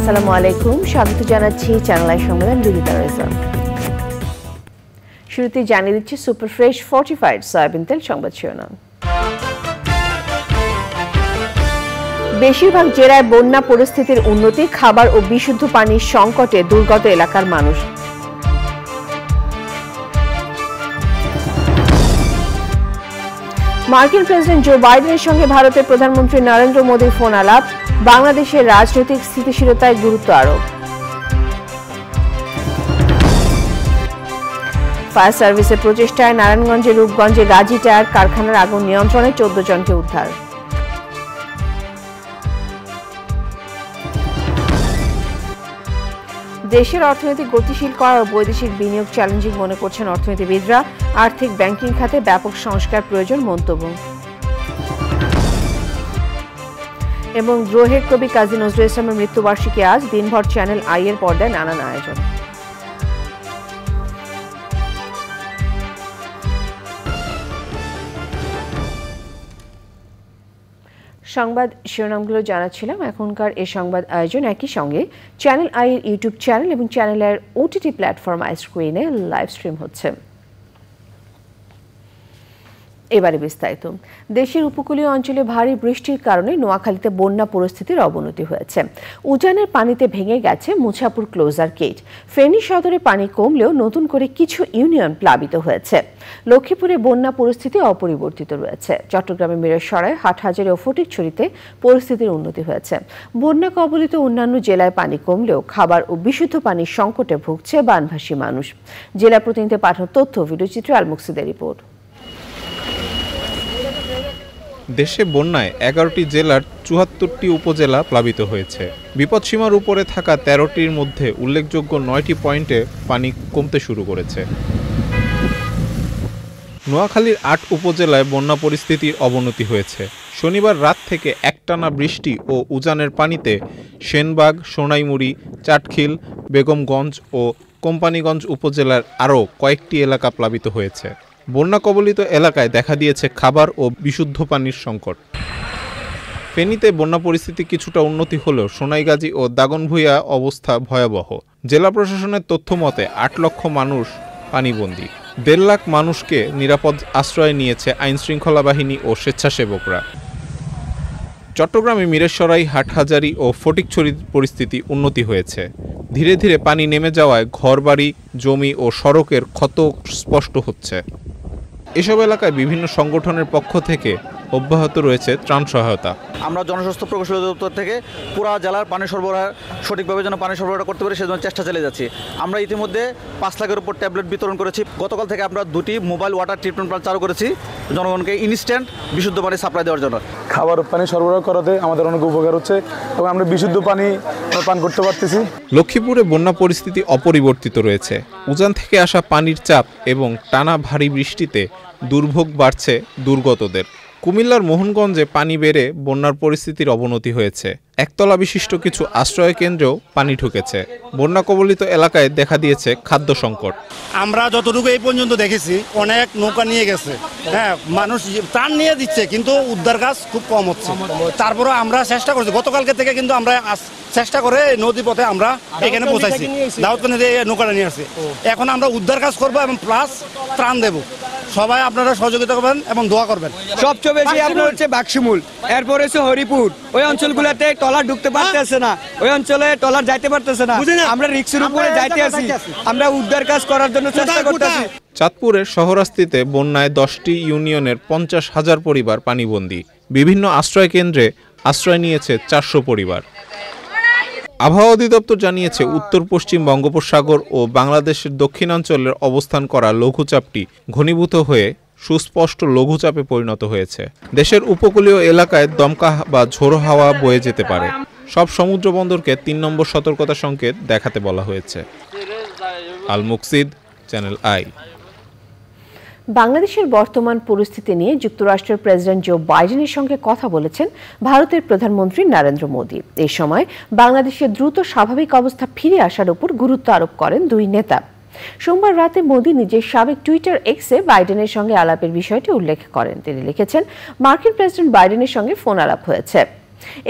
আসসালামু আলাইকুম, স্বাগত জানাচ্ছি চ্যানেল আই সংবাদ বিদিতা রেজা। শুরুতে জানিয়ে দিচ্ছি সুপার ফ্রেশ ফর্টিফাইড সয়াবিন তেল সংবাদ শিরোনাম। বেশিরভাগ জেলায় বন্যা পরিস্থিতির উন্নতি, খাবার ও বিশুদ্ধ পানির সংকটে দুর্গত এলাকার মানুষ। মার্কিন প্রেসিডেন্ট জো বাইডেনের সঙ্গে ভারতের প্রধানমন্ত্রী নরেন্দ্র মোদীর ফোন আলাপ, বাংলাদেশের রাজনৈতিক স্থিতিশীলতায় গুরুত্ব আরোপ। ফায়ার সার্ভিসের প্রচেষ্টায় নারায়ণগঞ্জের রূপগঞ্জে রাজি টায়ার কারখানার আগুন নিয়ন্ত্রণে 14 জনকে উদ্ধার। দেশের অর্থনীতি গতিশীল করা ও বৈদেশিক বিনিয়োগ চ্যালেঞ্জিং মনে করছেন অর্থনীতিবিদরা, আর্থিক ব্যাংকিং খাতে ব্যাপক সংস্কার প্রয়োজন মন্তব্য। এবং দ্রোহের কবি কাজী নজরুল ইসলামের মৃত্যুবার্ষিকী আজ, দিনভর চ্যানেল আই এর পর্দায় নানান আয়োজন। সংবাদ শিরোনামগুলো জানাচ্ছিলাম। এখনকার এই সংবাদ আয়োজন একই সঙ্গে চ্যানেল আই এর ইউটিউব চ্যানেল এবং চ্যানেলের ওটিটি প্ল্যাটফর্ম আই স্ক্রিনে লাইভ স্ট্রিম হচ্ছে। এবারে বিস্তারিত। দেশের উপকূলীয় অঞ্চলে ভারী বৃষ্টির কারণে নোয়াখালীতে বন্যা পরিস্থিতির অবনতি হয়েছে। উজানের পানিতে ভেঙে গেছে মুছাপুর ক্লোজার গেট। ফেনী সদরে পানি কমলেও নতুন করে কিছু ইউনিয়ন প্লাবিত হয়েছে। লক্ষ্মীপুরে বন্যা পরিস্থিতি অপরিবর্তিত রয়েছে। চট্টগ্রামে মিরসরাই, হাটহাজারী ও ফটিকছড়িতে পরিস্থিতির উন্নতি হয়েছে। বন্যা কবলিত অন্যান্য জেলায় পানি কমলেও খাবার ও বিশুদ্ধ পানির সংকটে ভুগছে বানভাসী মানুষ। জেলা প্রতিনিধি পাঠানো তথ্য, ভিডিওচিত্রে আল মুকসিদের রিপোর্ট। দেশে বন্যায় 11টি জেলার ৭৪টি উপজেলা প্লাবিত হয়েছে। বিপদসীমার উপরে থাকা 13টির মধ্যে উল্লেখযোগ্য 9টি পয়েন্টে পানি কমতে শুরু করেছে। নোয়াখালীর 8 উপজেলায় বন্যা পরিস্থিতির অবনতি হয়েছে। শনিবার রাত থেকে একটানা বৃষ্টি ও উজানের পানিতে সেনবাগ, সোনাইমুড়ি, চাটখিল, বেগমগঞ্জ ও কোম্পানীগঞ্জ উপজেলার আরও কয়েকটি এলাকা প্লাবিত হয়েছে। বন্যা কবলিত এলাকায় দেখা দিয়েছে খাবার ও বিশুদ্ধ পানির সংকট। ফেনীতে বন্যা পরিস্থিতি কিছুটা উন্নতি হলেও সোনাইগাজী ও দাগনভূঞা অবস্থা ভয়াবহ। জেলা প্রশাসনের তথ্য মতে 8 লক্ষ মানুষ পানিবন্দী। 1.5 লাখ মানুষকে নিরাপদ আশ্রয় নিয়েছে আইনশৃঙ্খলা বাহিনী ও স্বেচ্ছাসেবকরা। চট্টগ্রামে মিরসরাই, হাটহাজারী ও ফটিকছড়ির পরিস্থিতি উন্নতি হয়েছে। ধীরে ধীরে পানি নেমে যাওয়ায় ঘরবাড়ি, জমি ও সড়কের ক্ষত স্পষ্ট হচ্ছে। এসব এলাকায় বিভিন্ন সংগঠনের পক্ষ থেকে অব্যাহত রয়েছে ত্রাণ সহায়তা। আমরা জনস্বাস্থ্য প্রকৌশল দপ্তর থেকে পুরা জেলার পানি সরবরাহ সঠিকভাবে যেন পানি সরবরাহ করতে পারি সেজন্য চেষ্টা চালিয়ে যাচ্ছি। আমরা ইতিমধ্যে 5 লাখের উপর ট্যাবলেট বিতরণ করেছি। গতকাল থেকে আমরা 2টি মোবাইল ওয়াটার ট্রিটমেন্ট প্ল্যান্ট চালু করেছি জনগণকে ইনস্ট্যান্ট বিশুদ্ধ পানি সাপ্লাই দেওয়ার জন্য। খাবার পানি সরবরাহ করাতে আমাদের অনেক উপকার হচ্ছে এবং আমরা বিশুদ্ধ পানি পান করতে পারতেছি। লক্ষ্মীপুরে বন্যা পরিস্থিতি অপরিবর্তিত রয়েছে। উজান থেকে আসা পানির চাপ এবং টানা ভারী বৃষ্টিতে দুর্ভোগ বাড়ছে দুর্গতদের। কুমিল্লার মোহনগঞ্জে পানি বেড়ে বন্যার পরিস্থিতির অবনতি হয়েছে। একতলা বিশিষ্ট কিছু আশ্রয় কেন্দ্রেও পানি ঢুকেছে। বন্যা কবলিত এলাকায় দেখা দিয়েছে খাদ্য সংকট। আমরা যতটুকু এই পর্যন্ত দেখেছি অনেক নৌকা নিয়ে গেছে, হ্যাঁ, মানুষ ত্রাণ নিয়ে দিচ্ছে, কিন্তু উদ্ধার কাজ খুব কম হচ্ছে। তারপরে আমরা চেষ্টা করছি গতকালকে থেকে, কিন্তু আমরা চেষ্টা করে নদী পথে আমরা এখানে পৌঁছাইছি, দাউদকান্দি নৌকাটা নিয়ে আসছি। এখন আমরা উদ্ধার কাজ করবো এবং প্লাস ত্রাণ দেবো। সবাই আপনারা সহযোগিতা করবেন এবং দোয়া করবেন। সবচেয়ে বেশি আপনার হচ্ছে বাক্সিমূল, এরপরে হচ্ছে হরিপুর। ওই অঞ্চলগুলোতে টলার ঢুকতে পারতেছে না, ওই অঞ্চলে টলার যাইতে পারতেছে না। আমরা রিক্সের উপরে যাইতে আছি, আমরা উদ্ধার কাজ করার জন্য চেষ্টা করতেছি। চাঁদপুরের শহরাস্তিতে বন্যায় 10টি ইউনিয়নের 50,000 পরিবার পানিবন্দী। বিভিন্ন আশ্রয় কেন্দ্রে আশ্রয় নিয়েছে 400 পরিবার। আবহাওয়া অধিদপ্তর জানিয়েছে উত্তর পশ্চিম বঙ্গোপসাগর ও বাংলাদেশের দক্ষিণাঞ্চলের অবস্থান করা লঘুচাপটি ঘনীভূত হয়ে সুস্পষ্ট লঘুচাপে পরিণত হয়েছে। দেশের উপকূলীয় এলাকায় দমকা বা ঝোড়ো হাওয়া বয়ে যেতে পারে। সব সমুদ্র বন্দরকে 3 নম্বর সতর্কতা সংকেত দেখাতে বলা হয়েছে। আল মুকসিদ, চ্যানেল আই। বাংলাদেশের বর্তমান পরিস্থিতি নিয়ে যুক্তরাষ্ট্রের প্রেসিডেন্ট জো বাইডেনের সঙ্গে কথা বলেছেন ভারতের প্রধানমন্ত্রী নরেন্দ্র মোদী। এই সময় বাংলাদেশের দ্রুত স্বাভাবিক অবস্থা ফিরে আসার উপর গুরুত্ব আরোপ করেন দুই নেতা। সোমবার রাতে মোদী নিজের সাবেক টুইটার এক্সে বাইডেনের সঙ্গে আলাপের বিষয়টি উল্লেখ করেন। তিনি লিখেছেন, মার্কিন প্রেসিডেন্ট বাইডেনের সঙ্গে ফোন আলাপ হয়েছে।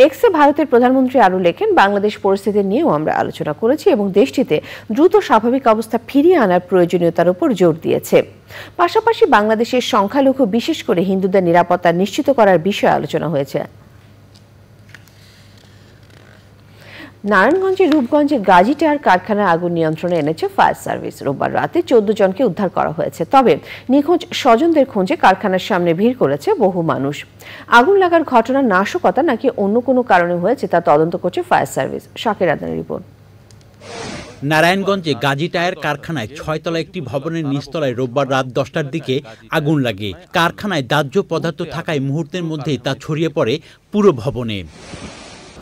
এক্সে ভারতের প্রধানমন্ত্রী আরও লেখেন, বাংলাদেশ পরিস্থিতি নিয়েও আমরা আলোচনা করেছি এবং দেশটিতে দ্রুত স্বাভাবিক অবস্থা ফিরিয়ে আনার প্রয়োজনীয়তার উপর জোর দিয়েছে। পাশাপাশি বাংলাদেশের সংখ্যালঘু বিশেষ করে হিন্দুদের নিরাপত্তা নিশ্চিত করার বিষয়ে আলোচনা হয়েছে। নারায়ণগঞ্জের রূপগঞ্জে গাজী টায়ার কারখানায় আগুন নিয়ন্ত্রণে এনেছে ফায়ার সার্ভিস। রোববার রাতে 14 জনকে উদ্ধার করা হয়েছে। তবে নিখোঁজ স্বজনদের খোঁজে কারখানার সামনে ভিড় করেছে বহু মানুষ। আগুন লাগার ঘটনা নাশকতা নাকি অন্য কোনো কারণে হয়েছে তা তদন্ত করছে ফায়ার সার্ভিস। শাকির আদনানের রিপোর্ট। নারায়ণগঞ্জে গাজী টায়ার কারখানায় 6 তলা একটি ভবনের নিচতলায় রোববার রাত 10টার দিকে আগুন লাগে। কারখানায় দাহ্য পদার্থ থাকায় মুহূর্তের মধ্যেই তা ছড়িয়ে পড়ে পুরো ভবনে।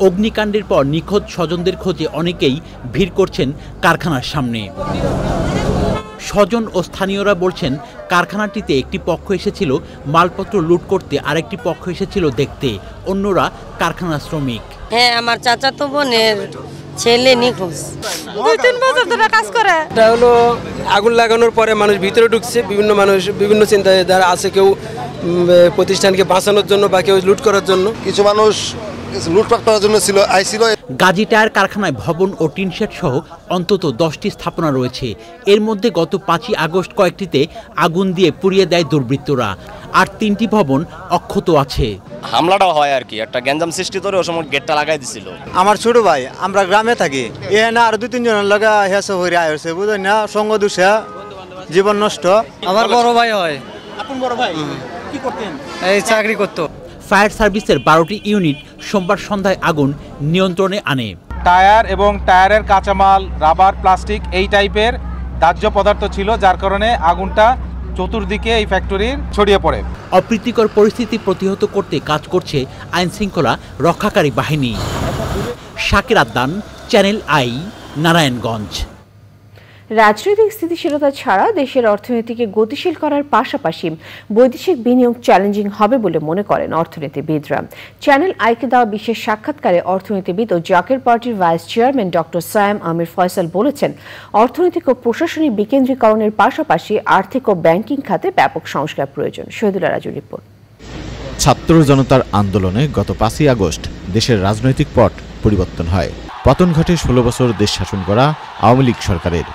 অগ্নিকাণ্ডের পর নিখোঁজ স্বজনদের খোঁজে অনেকেই ভিড় করছেন কারখানার সামনে। স্বজন ও স্থানীয়রা বলছেন, কারখানাটিতে একটি পক্ষ এসেছিল মালপত্র লুট করতে, আরেকটি পক্ষ এসেছিল দেখতে, অন্যরা কারখানার শ্রমিক। হ্যাঁ, আমার চাচাতো বোনের ছেলে নিখোঁজ, 2-3 বছর ধরে কাজ করে। এটা হলো আগুন লাগানোর পরে মানুষ ভিতরে ঢুকছে, মানুষ বিভিন্ন চিন্তায় যারা আছে, কেউ প্রতিষ্ঠানকে বাঁচানোর জন্য বা কেউ লুট করার জন্য, কিছু মানুষ লুটপাট করার জন্য আইছিল। গাজী টায়ার কারখানায় ভবন ও টিনশেড সহ অন্তত 10টি স্থাপনা রয়েছে। এর মধ্যে গত 5ই আগস্ট কয়েকটিতে আগুন দিয়ে পুড়িয়ে দেয় দুর্বৃত্তরা, আর 3টি ভবন অক্ষত আছে। হামলাটা হয় আর কি, একটা গ্যাঞ্জাম সৃষ্টি করে ওই সময় গেটটা লাগাই দিছিল। আমার ছোট ভাই, আমরা গ্রামে থাকি, এখানে আর 2-3 জনের লাগা হেসে হইরে আইছে, বুঝেন না, সঙ্গ দুষে জীবন নষ্ট। আমার বড় ভাই হয়। আপন বড় ভাই কি করতেন? এই চাকরি করতো। ফায়ার সার্ভিসের 12টি ইউনিট সোমবার সন্ধ্যায় আগুন নিয়ন্ত্রণে আনে। টায়ার এবং টায়ারের কাঁচামাল, রাবার, প্লাস্টিক এই টাইপের দাহ্য পদার্থ ছিল, যার কারণে আগুনটা চতুর্দিকে এই ফ্যাক্টরির ছড়িয়ে পড়ে। অপ্রীতিকর পরিস্থিতি প্রতিহত করতে কাজ করছে আইনশৃঙ্খলা রক্ষাকারী বাহিনী। Shakir Adnan, channel I, Narayanganj. রাজনৈতিক স্থিতিশীলতা ছাড়া দেশের অর্থনীতিকে গতিশীল করার পাশাপাশি বৈদেশিক বিনিয়োগ চ্যালেঞ্জিং হবে বলে মনে করেন অর্থনীতিবিদরা। চ্যানেল আইকে দেওয়া বিশেষ সাক্ষাৎকারে অর্থনীতিবিদ ও জাকের পার্টির ভাইস চেয়ারম্যান ডক্টর সায়েম আমির ফয়সাল বলেছেন, অর্থনৈতিক ও প্রশাসনিক বিকেন্দ্রীকরণের পাশাপাশি আর্থিক ও ব্যাংকিং খাতে ব্যাপক সংস্কার প্রয়োজন। শহীদুল্লাহ রাজুর রিপোর্ট। ছাত্র জনতার আন্দোলনে গত 5ই আগস্ট দেশের রাজনৈতিক পট পরিবর্তন হয়। পতন ঘটে 16 বছর দেশ শাসন করা আওয়ামী লীগ সরকারের।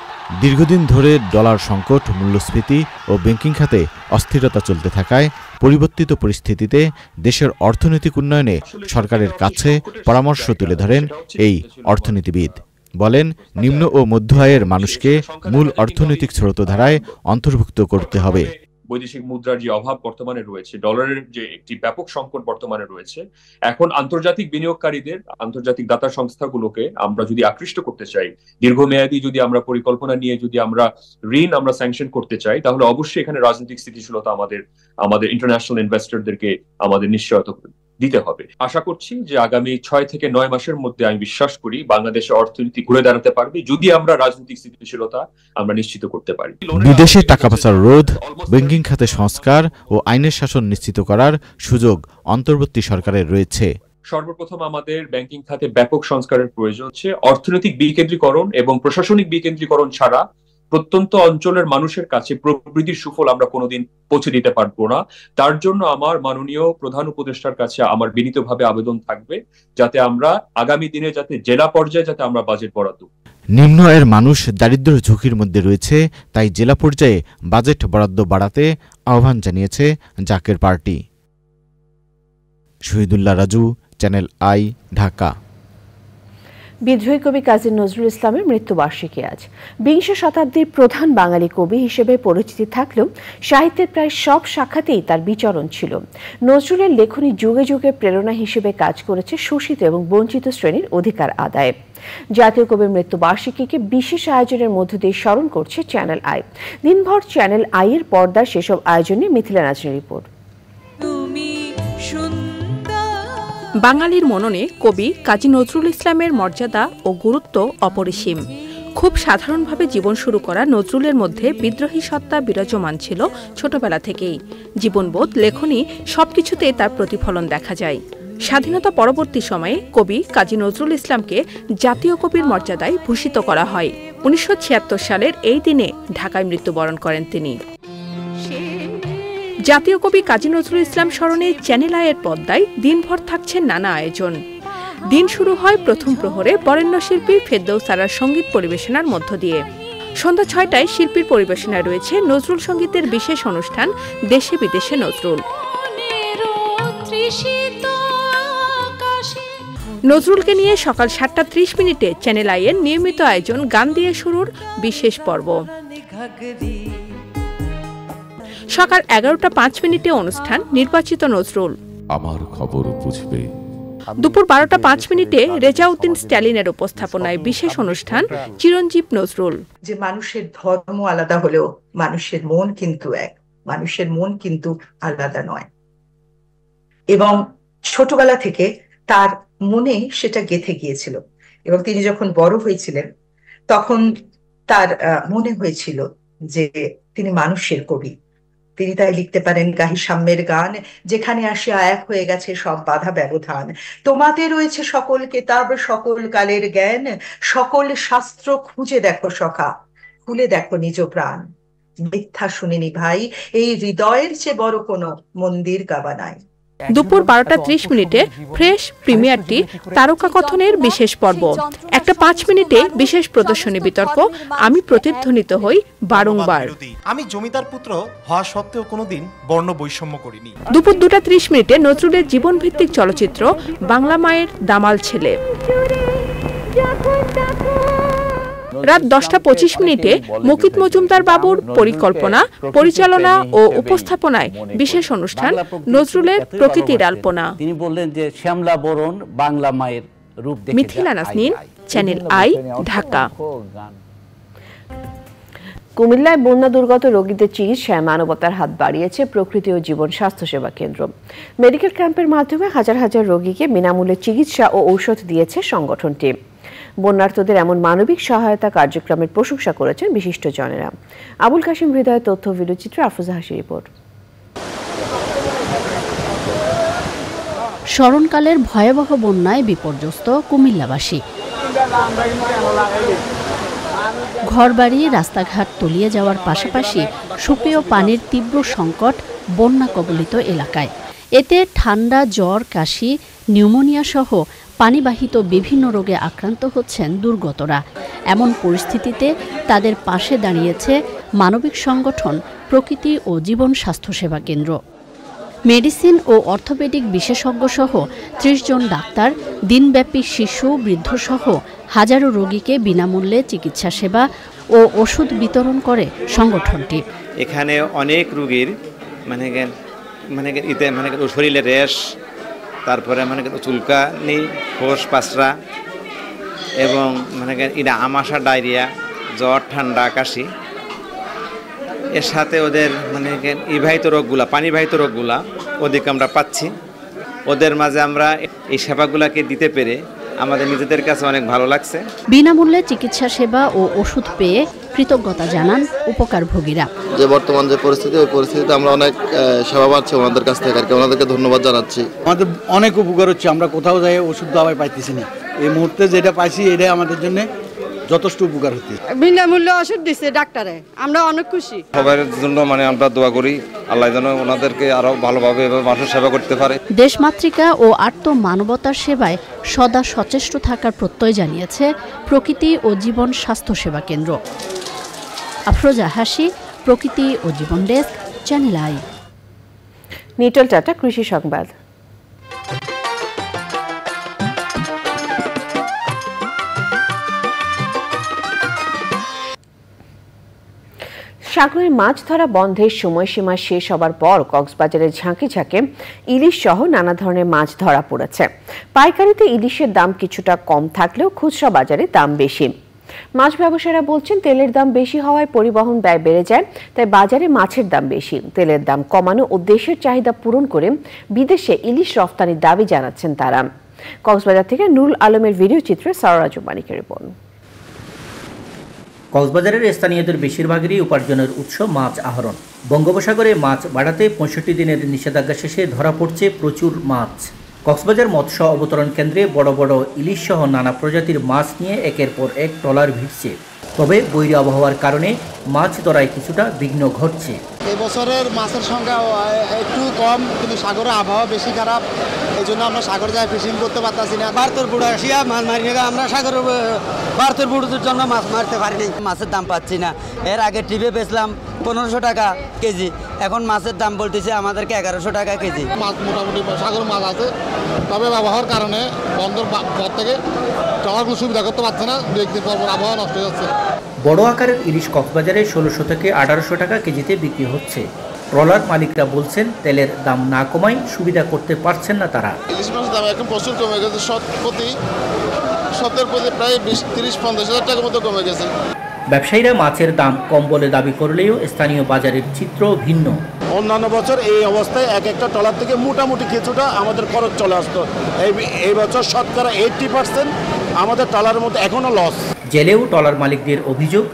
দীর্ঘদিন ধরে ডলার সংকট, মূল্যস্ফীতি ও ব্যাংকিং খাতে অস্থিরতা চলতে থাকায় পরিবর্তিত পরিস্থিতিতে দেশের অর্থনৈতিক উন্নয়নে সরকারের কাছে পরামর্শ তুলে ধরেন এই অর্থনীতিবিদ। বলেন, নিম্ন ও মধ্য আয়ের মানুষকে মূল অর্থনৈতিক স্রোতধারায় অন্তর্ভুক্ত করতে হবে। বৈদেশিক মুদ্রার যে অভাব বর্তমানে রয়েছে, ডলারের যে একটি ব্যাপক সংকট বর্তমানে রয়েছে, এখন আন্তর্জাতিক বিনিয়োগকারীদের, আন্তর্জাতিক দাতা সংস্থাগুলোকে আমরা যদি আকৃষ্ট করতে চাই, দীর্ঘমেয়াদী যদি আমরা পরিকল্পনা নিয়ে যদি আমরা ঋণ আমরা স্যাংশন করতে চাই, তাহলে অবশ্যই এখানে রাজনৈতিক স্থিতিশীলতা আমাদের ইন্টারন্যাশনাল ইনভেস্টরদেরকে আমাদের নিশ্চয়তা দিতে হবে। আশা করছি যে আগামী 6 থেকে 9 মাসের মধ্যে আমি বিশ্বাস করি বাংলাদেশের অর্থনীতি ঘুরে দাঁড়াতে পারবে, যদি আমরা রাজনৈতিক স্থিতিশীলতা আমরা নিশ্চিত করতে পারি। বিদেশে টাকা পাচার রোধ, ব্যাংকিং খাতে সংস্কার ও আইনের শাসন নিশ্চিত করার সুযোগ অন্তর্বর্তী সরকারের রয়েছে। সর্বপ্রথম আমাদের ব্যাংকিং খাতে ব্যাপক সংস্কারের প্রয়োজন হচ্ছে। অর্থনৈতিক বিকেন্দ্রীকরণ এবং প্রশাসনিক বিকেন্দ্রীকরণ ছাড়া প্রত্যন্ত অঞ্চলের মানুষের কাছে প্রবৃদ্ধির সুফল আমরা কোনোদিন পৌঁছে দিতে পারবো না। তার জন্য আমার মাননীয় প্রধান উপদেষ্টার কাছে আমার বিনীতভাবে আবেদন থাকবে, যাতে আমরা আগামী দিনে যাতে জেলা পর্যায়ে যাতে আমরা বাজেট বরাদ্দ। নিম্ন আয়ের মানুষ দারিদ্র্য ঝুঁকির মধ্যে রয়েছে, তাই জেলা পর্যায়ে বাজেট বরাদ্দ বাড়াতে আহ্বান জানিয়েছে Zaker party. Shahidullah Raju, channel I, Dhaka. বিদ্রোহী কবি কাজী নজরুল ইসলামের মৃত্যুবার্ষিকী আজ। 20 শতাব্দীর প্রধান বাঙালি কবি হিসেবে পরিচিতি থাকলেও সাহিত্যের প্রায় সব শাখাতেই তার বিচরণ ছিল। নজরুলের লেখনী যুগে যুগে প্রেরণা হিসেবে কাজ করেছে শোষিত এবং বঞ্চিত শ্রেণীর অধিকার আদায়ে। জাতীয় কবির মৃত্যুবার্ষিকীকে বিশেষ আয়োজনের মধ্য দিয়ে স্মরণ করছে চ্যানেল আই। দিনভর চ্যানেল আই এর পর্দার সেসব আয়োজনে মিথিলা নাজনীর রিপোর্ট। বাঙালির মননে কবি কাজী নজরুল ইসলামের মর্যাদা ও গুরুত্ব অপরিসীম। খুব সাধারণভাবে জীবন শুরু করা নজরুলের মধ্যে বিদ্রোহী সত্তা বিরাজমান ছিল ছোটবেলা থেকেই। জীবনবোধ, লেখনী সবকিছুতে তার প্রতিফলন দেখা যায়। স্বাধীনতা পরবর্তী সময়ে কবি কাজী নজরুল ইসলামকে জাতীয় কবির মর্যাদায় ভূষিত করা হয়। 1976 সালের এই দিনে ঢাকায় মৃত্যুবরণ করেন তিনি। জাতীয় কবি কাজী নজরুল ইসলাম স্মরণে চ্যানেল আইয়ের পর্দায় দিনভর থাকছেন নানা আয়োজন। দিন শুরু হয় প্রথম প্রহরে বরেণ্য শিল্পী ফেরদৌস সারার সঙ্গীত পরিবেশনার মধ্য দিয়ে। সন্ধ্যা ৬টায় শিল্পীর পরিবেশনায় রয়েছে নজরুল সঙ্গীতের বিশেষ অনুষ্ঠান দেশে বিদেশে নজরুল। নজরুলকে নিয়ে সকাল ৭টা ৩০ চ্যানেল আইয়ের নিয়মিত আয়োজন গান দিয়ে শুরুর বিশেষ পর্ব। সকাল ১১টা ৫ অনুষ্ঠান নির্বাচিত নজরুল। আমার খবর বুঝবে। দুপুর ১২টা ৫ রেজাউদ্দিন স্ট্যালিনের উপস্থাপনায় বিশেষ অনুষ্ঠান চিরঞ্জীব নজরুল। যে মানুষের ধর্ম আলাদা হলেও মানুষের মন কিন্তু এক, মানুষের মন কিন্তু আলাদা নয়। এবং ছোটবেলা থেকে তার মনে সেটা গেঁথে গিয়েছিল এবং তিনি যখন বড় হয়েছিলেন তখন তার মনে হয়েছিল যে তিনি মানুষের কবি। তিনি তাই লিখতে পারেন, গাহি সাম্যের গান, যেখানে আসিয়া এক হয়ে গেছে সব বাধা ব্যবধান। তোমাতে রয়েছে সকল কেতাব, সকল কালের জ্ঞান, সকল শাস্ত্র খুঁজে দেখো সখা, খুলে দেখো নিজ প্রাণ। মিথ্যা শুনিনি ভাই, এই হৃদয়ের চেয়ে বড় কোনো মন্দির গাবা নাই। দুপুর ১২টা ৩০ ফ্রেশ প্রিমিয়ারটি তারকা কথনের বিশেষ পর্ব। ১টা ৫ বিশেষ প্রদর্শনী বিতর্ক আমি প্রতিধ্বনিত হই বারংবার। আমি জমিদার পুত্র হওয়া সত্ত্বেও কোনোদিন বর্ণ বৈষম্য করিনি। দুপুর ২টা ৩০ নজরুলের জীবনভিত্তিক চলচ্চিত্র বাংলা মায়ের দামাল ছেলে। রাত ১০টা ২৫ মুকিত মজুমদার বাবুর পরিকল্পনা, পরিচালনা ও উপস্থাপনায় বিশেষ অনুষ্ঠান নজরুলের প্রকৃতির আলপনা। তিনি বললেন যে শ্যামলা বরণ বাংলা মায়ের রূপ দেখে। Mithila Nasnin, channel I, Dhaka. কুমিল্লায় বন্যা দুর্গত রোগীদের চিকিৎসায় মানবতার হাত বাড়িয়েছে প্রকৃতি ও জীবন স্বাস্থ্য সেবা কেন্দ্র। মেডিকেল ক্যাম্পের মাধ্যমে হাজার হাজার রোগীকে বিনামূল্যে চিকিৎসা ও ঔষধ দিয়েছে সংগঠনটি। বন্যার্তদের এমন মানবিক সহায়তা কার্যক্রমের প্রশংসা করেছেন বিশিষ্টজনেরা। আবুল কাশিম হৃদয়ের তথ্য ভিডিওচিত্র, আফরোজা হাসি রিপোর্ট। স্মরণকালের ভয়াবহ বন্যায় বিপর্যস্ত কুমিল্লাবাসী। ঘরবাড়ি, রাস্তাঘাট তলিয়ে যাওয়ার পাশাপাশি সুপেয় পানির তীব্র সংকট বন্যা কবলিত এলাকায়। এতে ঠান্ডা, জ্বর, কাশি, নিউমোনিয়া সহ পানিবাহিত বিভিন্ন রোগে আক্রান্ত হচ্ছেন দুর্গতরা। এমন পরিস্থিতিতে তাদের পাশে দাঁড়িয়েছে মানবিক সংগঠন প্রকৃতি ও জীবন স্বাস্থ্যসেবা কেন্দ্র। মেডিসিন ও অর্থোপেডিক বিশেষজ্ঞ সহ ৩০ জন ডাক্তার, দিনব্যাপী শিশু, বৃদ্ধসহ হাজারো রোগীকে বিনামূল্যে চিকিৎসা সেবা ও ওষুধ বিতরণ করে সংগঠনটি। এখানে অনেক রোগীর শরীরে র্যাশ, তারপরে চুলকানি, ফোস পাসরা এবং আমাশা, ডায়রিয়া, জ্বর, ঠান্ডা, কাশি, এর সাথে ওদের ইবাহিত রোগগুলা, পানিবাহিত রোগগুলা ওদিকে আমরা পাচ্ছি। ওদের মাঝে আমরা এই সেবাগুলাকে দিতে পেরে আমাদের নিজেদের কাছে অনেক ভালো লাগছে। বিনামূল্যে চিকিৎসা সেবা ও ওষুধ পেয়ে কৃতজ্ঞতা জানান উপকারভোগীরা। যে বর্তমান যে পরিস্থিতি, ওই পরিস্থিতিতে আমরা অনেক সেবা পাচ্ছি ওনাদের কাছ থেকে, আর কি ওনাদেরকে ধন্যবাদ জানাচ্ছি। আমাদের অনেক উপকার হচ্ছে, আমরা কোথাও যাই ওষুধ দাওয়াই পাইতেছি না। এই মুহূর্তে যেটা পাইছি এটাই আমাদের জন্য যথেষ্ট উপকার হচ্ছে। বিনামূল্যে ওষুধ দিচ্ছে ডাক্তারে, আমরা অনেক খুশি। সবার জন্য আমরা দোয়া করি আল্লাহ যেন ওনাদেরকে আরো ভালোভাবে মানুষ সেবা করতে পারে। দেশমাতৃকা ও আর্ত মানবতার সেবায় সদা সচেষ্ট থাকার প্রত্যয় জানিয়েছে প্রকৃতি ও জীবন স্বাস্থ্য সেবা কেন্দ্র। আফরোজা হাসি, প্রকৃতি ও জীবন ডেস্ক, চ্যানেল আই। নিটল টাটা কৃষি সংবাদ। সাগরে মাছ ধরা বন্ধের সময়সীমা শেষ হবার পর কক্সবাজারের ঝাঁকে ঝাঁকে ইলিশ সহ নানা ধরনের মাছ ধরা পড়েছে। পাইকারিতে ইলিশের দাম কিছুটা কম থাকলেও খুচরা বাজারে দাম বেশি। মাছ ব্যবসায়ীরা বলছেন, তেলের দাম বেশি হওয়ায় পরিবহন ব্যয় বেড়ে যায়, তাই বাজারে মাছের দাম বেশি। তেলের দাম কমানো ও দেশের চাহিদা পূরণ করে বিদেশে ইলিশ রফতানির দাবি জানাচ্ছেন তারা। কক্সবাজার থেকে নুরুল আলমের ভিডিও চিত্রে সারারাজু মানিকের রিপোর্ট। কক্সবাজারের স্থানীয়দের বেশিরভাগেরই উপার্জনের উৎস মাছ আহরণ। বঙ্গোপসাগরে মাছ বাড়াতে ৬৫ দিনের নিষেধাজ্ঞা শেষে ধরা পড়ছে প্রচুর মাছ। কক্সবাজার মৎস্য অবতরণ কেন্দ্রে বড় বড় ইলিশ সহ নানা প্রজাতির মাছ নিয়ে একের পর এক ট্রলার ভিড়ছে। তবে বৈরী আবহাওয়ার কারণে মাছ ধরায় কিছুটা বিঘ্ন ঘটছে। এবছরের মাছের সংখ্যা একটু কম, কিন্তু সাগরের আবহাওয়া বেশি খারাপ, এই জন্য আমরা সাগর যায় ফিশিং করতে পারতাছি না। ভারতের বুড়ো আসিয়া মাছ মারি না, আমরা সাগর ভারতের বুড়োদের জন্য মাছ মারতে পারিনি। মাছের দাম পাচ্ছি না। এর আগে টিপে বেচলাম 1500 টাকা কেজি, এখন মাছের দাম বলতেছে আমাদেরকে 1100 টাকা কেজি। মাছ মোটামুটি সাগর মাছ আছে, তবে ব্যবহার কারণে বন্দর পর থেকে ট্রলারগুলো সুবিধা করতে পারছে না, দু একদিন পর আবহাওয়া নষ্ট হয়ে যাচ্ছে। বড় আকারের ইলিশ কক্সবাজারে 1600 থেকে 1800 টাকা কেজিতে বিক্রি হচ্ছে। ট্রলার মালিকরা বলছেন তেলের দাম না কমায় সুবিধা করতে পারছেন না তারা। ইলিশ মাছের দাম এখন প্রচুর কমে গেছে, শতের প্রতি প্রায় 20-30-50 হাজার টাকার মতো কমে গেছে। ব্যবসায়ীরা মাছের দাম কম বলে দাবি করলেও স্থানীয় বাজারের চিত্র ভিন্ন। অন্যান্য বছর এই অবস্থায় এক একটা ট্রলার থেকে মোটামুটি কিছুটা আমাদের খরচ চলে আসতো। এই বছর শতকরা 80% আমাদের ট্রলারের মধ্যে এখনো লস। জেলেও ট্রলার মালিকদের অভিযোগ,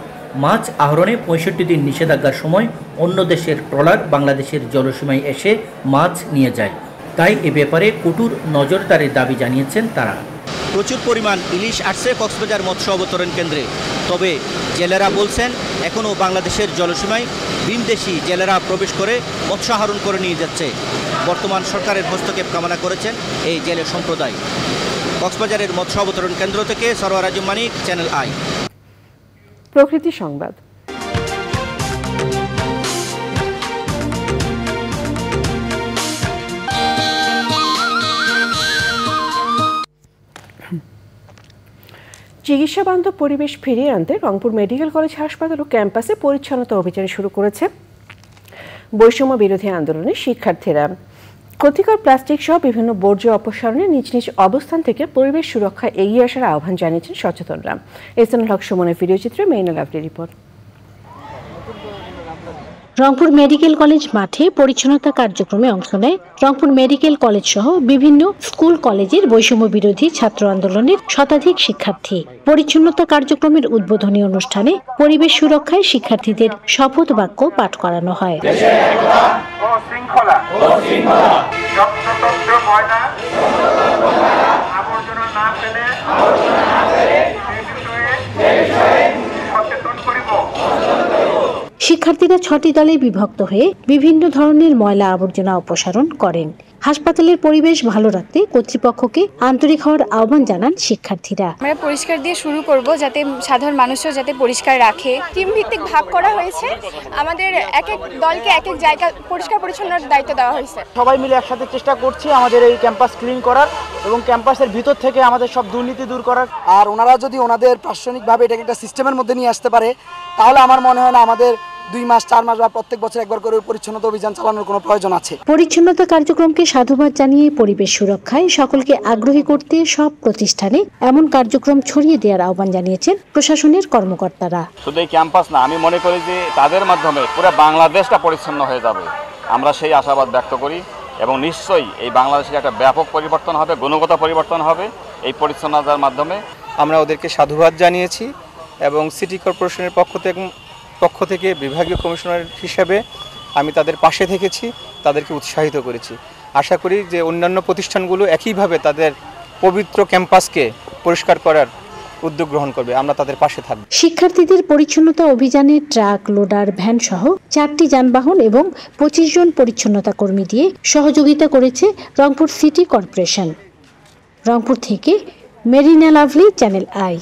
মাছ আহরণে 65 দিন নিষেধাজ্ঞার সময় অন্য দেশের ট্রলার বাংলাদেশের জলসীমায় এসে মাছ নিয়ে যায়। তাই এ ব্যাপারে কঠোর নজরদারির দাবি জানিয়েছেন তারা। প্রচুর পরিমাণ ইলিশ আসছে কক্সবাজার মৎস্য অবতরণ কেন্দ্রে, তবে জেলেরা বলছেন এখনও বাংলাদেশের জলসীমায় ভিনদেশি জেলেরা প্রবেশ করে মৎস্য আহরণ করে নিয়ে যাচ্ছে। বর্তমান সরকারের হস্তক্ষেপ কামনা করেছেন এই জেলে সম্প্রদায়। কক্সবাজারের মৎস্য অবতরণ কেন্দ্র থেকে সরওয়ার আজম মানিক, চ্যানেল আই। প্রকৃতি সংবাদ। চিকিৎসা বান্ধব পরিবেশ ফিরিয়ে আনতে রংপুর মেডিকেল কলেজ হাসপাতাল ও ক্যাম্পাসে পরিচ্ছন্নতা অভিযান শুরু করেছে বৈষম্য বিরোধী আন্দোলনের শিক্ষার্থীরা। ক্ষতিকর প্লাস্টিক সহ বিভিন্ন বর্জ্য অপসারণে নিজ নিজ অবস্থান থেকে পরিবেশ সুরক্ষায় এগিয়ে আসার আহ্বান জানিয়েছেন সচেতনরা। এহসানুল হক সুমনের ভিডিওচিত্রে Maina Lovely report. Rangpur medical college মাঠে পরিচ্ছন্নতা কার্যক্রমে অংশ নেয় রংপুর মেডিকেল কলেজ সহ বিভিন্ন স্কুল কলেজের বৈষম্য বিরোধী ছাত্র আন্দোলনের শতাধিক শিক্ষার্থী। পরিচ্ছন্নতা কার্যক্রমের উদ্বোধনী অনুষ্ঠানে পরিবেশ সুরক্ষায় শিক্ষার্থীদের শপথ বাক্য পাঠ করানো হয়। শিক্ষার্থীরা 6টি দলে বিভক্ত হয়ে বিভিন্ন ধরনের ময়লা আবর্জনা অপসারণ করেন। হাসপাতালের পরিবেশ ভালো রাখতে কর্তৃপক্ষকে আন্তরিক হওয়ার আহ্বান জানান শিক্ষার্থীরা। আমরা পরিষ্কার দিয়ে শুরু করব, যাতে সাধারণ মানুষও যাতে পরিষ্কার রাখে। টিম ভিত্তিক ভাগ করা হয়েছে, আমাদের এক এক দলকে এক এক জায়গা পরিষ্কার পরিচ্ছন্নতার দায়িত্ব দেওয়া হয়েছে। সবাই মিলে একসাথে চেষ্টা করছি আমাদের এই ক্যাম্পাস ক্লিন করার এবং ক্যাম্পাসের ভিতর থেকে আমাদের সব দুর্নীতি দূর করার। আর ওনারা যদি ওনাদের প্রাসঙ্গিকভাবে এটাকে একটা সিস্টেমের মধ্যে নিয়ে আসতে পারে, তাহলে আমার মনে হয় না আমাদের 2 মাস 4 মাস বা প্রত্যেক বছর একবার করে পরিচ্ছন্নতা অভিযান চালানোর কোনো প্রয়োজন আছে। পরিচ্ছন্নতা কার্যক্রমকে সাধুবাদ জানিয়ে পরিবেশ সুরক্ষায় সকলকে আগ্রহী করতে সব প্রতিষ্ঠানে এমন কার্যক্রম ছড়িয়ে দেওয়ার আহ্বান জানিয়েছেন প্রশাসনের কর্মকর্তারা। শুধু এই ক্যাম্পাস না, আমি মনে করি যে তাদের মাধ্যমে পুরো বাংলাদেশটা পরিচ্ছন্ন হয়ে যাবে। আমরা সেই আশাবাদ ব্যক্ত করি এবং নিশ্চয়ই এই বাংলাদেশের একটা ব্যাপক পরিবর্তন হবে, গুণগত পরিবর্তন হবে এই পরিচ্ছন্নতার মাধ্যমে। আমরা ওদেরকে সাধুবাদ জানিয়েছি এবং সিটি কর্পোরেশনের পক্ষ থেকে বিভাগীয় কমিশনার হিসেবে আমি তাদের পাশে থেকেছি, তাদেরকে উৎসাহিত করেছি। আশা করি যে অন্যান্য প্রতিষ্ঠানগুলো একইভাবে তাদের পবিত্র ক্যাম্পাসকে পরিষ্কার করার উদ্যোগ গ্রহণ করবে, আমরা তাদের পাশে থাকব। শিক্ষার্থীদের পরিচ্ছন্নতা অভিযানে ট্রাক, লোডার, ভ্যান সহ 4টি যানবাহন এবং 25 জন পরিচ্ছন্নতা কর্মী দিয়ে সহযোগিতা করেছে রংপুর সিটি কর্পোরেশন। রংপুর থেকে মেরিনা লাভলি, চ্যানেল আই।